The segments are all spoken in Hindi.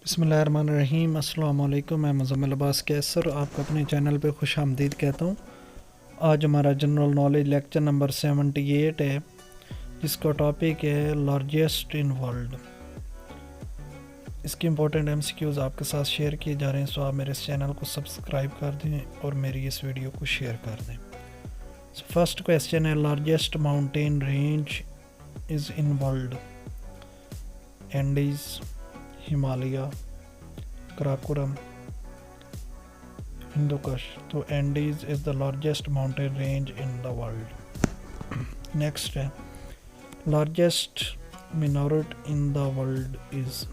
बिस्मिल्लाहिर्रहमानिर्रहीम। अस्सलाम वालेकुम। मैं मुज़म्मिल अब्बास कैसर आपको अपने चैनल पे खुश आमदीद कहता हूँ। आज हमारा जनरल नॉलेज लेक्चर नंबर 78 है, जिसका टॉपिक है लार्जेस्ट इन वर्ल्ड। इसके इंपॉर्टेंट MCQs आपके साथ शेयर किए जा रहे हैं, सो आप मेरे इस चैनल को सब्सक्राइब कर दें और मेरी इस वीडियो को शेयर कर दें। फर्स्ट क्वेश्चन है, largest mountain range is in world. Andes, Himalaya, Karakoram, Hindu Kush. तो Andes is the largest mountain range in the world. Next है, largest minaret in the world is.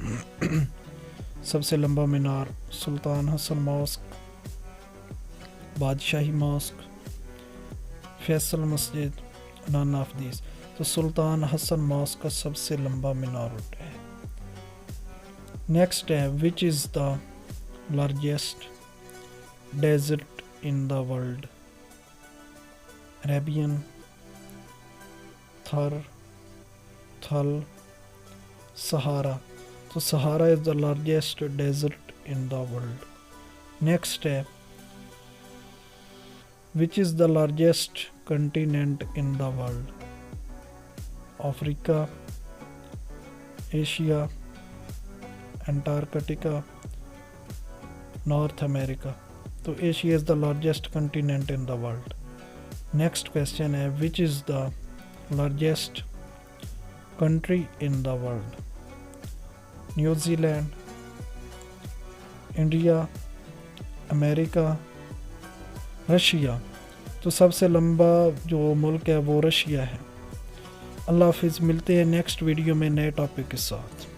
सबसे लंबा मीनार Sultan Hassan mosque, Badshahi mosque, Faisal मस्जिद, नन ऑफ दीज। तो सुल्तान हसन मॉस्क का सबसे लंबा मीनारेट है। नेक्स्ट है, which is the largest desert in the world. Arabian, Thar, Thal, Sahara. तो Sahara is the largest desert in the world. Next है, which is the largest continent in the world. Africa, Asia, Antarctica, North America. तो Asia is the largest continent in the world. Next question है, which is the largest country in the world. New Zealand, India, America, Russia. तो सबसे लंबा जो मुल्क है वो रशिया है। अल्लाह हाफिज़। मिलते हैं नेक्स्ट वीडियो में नए टॉपिक के साथ।